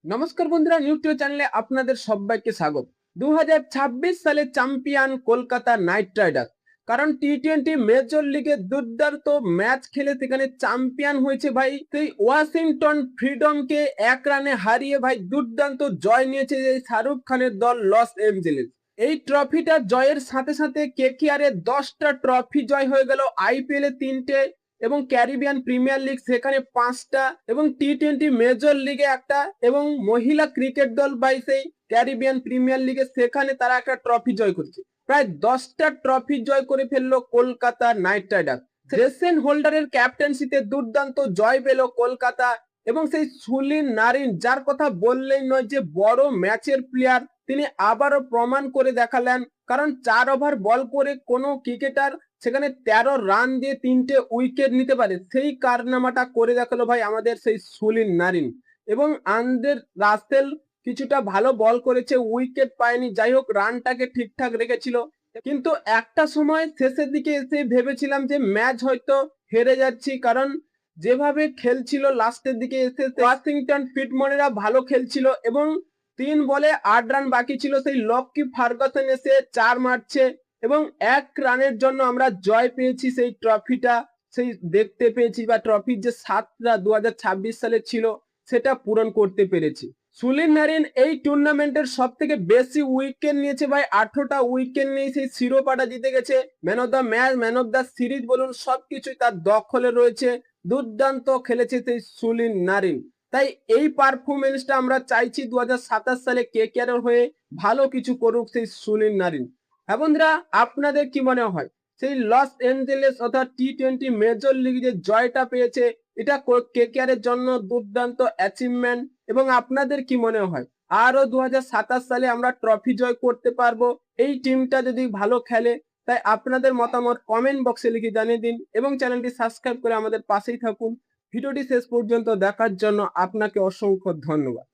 নমস্কার বন্ধুরা, ইউটিউব চ্যানেলে আপনাদের সবাইকে স্বাগত। 2026 সালে চ্যাম্পিয়ন কলকাতা নাইট রাইডার্স। কারণ টি-20 মেজর লিগে দুর্দান্ত ম্যাচ খেলে সেখানে চ্যাম্পিয়ন হয়েছে ভাই। সেই ওয়াশিংটন ফ্রিডমকে 1 রানে হারিয়ে ভাই দুর্দান্ত জয় নিয়েছে এই শাহরুখ খানের দল লস এঞ্জেলেস। এই ট্রফিটা জয়ের সাথে সাথে কেকেআর 10টা ট্রফি জয় হয়ে গেল, আইপিএল 3টে এবং ক্যারিবিয়ান প্রিমিয়ার লিগ সেখানে 5টা এবং টি-20 মেজর লিগে একটা এবং মহিলা ক্রিকেট দল বাই সেই ক্যারিবিয়ান প্রিমিয়ার লিগে সেখানে তারা একটা ট্রফি জয় করেছে। প্রায় 10টা ট্রফি জয় করে ফেললো কলকাতা নাইট রাইডার্স। জেসন হোল্ডারের ক্যাপ্টেন্সিতে দুর্দান্ত জয় পেল কলকাতা এবং সেই সুনীল নারিন, যার কথা বললেই নয় যে বড় ম্যাচের প্লেয়ার, তিনি আবারও প্রমাণ করে দেখালেন। কারণ 4 ওভার বল করে কোনো ক্রিকেটার সেখানে 13 রান দিয়ে 3টে উইকেট নিতে পারে, সেই কারনামাটা করে দেখালো ভাই আমাদের সেই সুনীল নারিন। এবং আন্দ্রে রাসেল কিছুটা ভালো বল করেছে, উইকেট পায়নি, যাই হোক রানটাকে ঠিকঠাক রেখেছিল। কিন্তু একটা সময় শেষের দিকে এসে ভেবেছিলাম যে ম্যাচ হয়তো হেরে যাচ্ছি, কারণ যেভাবে খেলছিল লাস্টের দিকে এসে ওয়াশিংটন ফিটমনেরা ভালো খেলছিল এবং 3 বলে 8 রান বাকি ছিল, সেই লকি ফার্গাসন এসে 4 মারছে এবং 1 রানের জন্য আমরা জয় পেয়েছি। সেই ট্রফিটা সেই দেখতে পেয়েছি বা ট্রফির যে স্বাদটা 2026 সালে ছিল সেটা পূরণ করতে পেরেছি। সুনীল নারিন এই টুর্নামেন্টের সব থেকে বেশি উইকেট নিয়েছে ভাই, 18টা উইকেট নিয়ে সেই শিরোপাটা জিতে গেছে। Man of the match, man of the series বলুন, সবকিছুই তার দখলে রয়েছে। দুর্দান্ত খেলেছে সেই সুনীল নারিন। তাই এই পারফরমেন্সটা আমরা চাইছি 2027 সালে কেকেআর এর হয়ে ভালো কিছু করুক সেই সুনীল নারিন। হ্যাঁ বন্ধুরা, আপনাদের কি মনে হয় সেই লস এঞ্জেলেস অর্থাৎ টি-20 মেজর লিগ যে জয়টা পেয়েছে এটা কেকেআর এর জন্য দুর্দান্ত অ্যাচিভমেন্ট? এবং আপনাদের কি মনে হয় আরো 2027 সালে আমরা ট্রফি জয় করতে পারবো এই টিমটা যদি ভালো খেলে? তাই আপনাদের মতামত কমেন্ট বক্সে লিখে জানিয়ে দিন এবং চ্যানেলটি সাবস্ক্রাইব করে আমাদের পাশেই থাকুন। ভিডিওটি শেষ পর্যন্ত দেখার জন্য আপনাকে অসংখ্য ধন্যবাদ।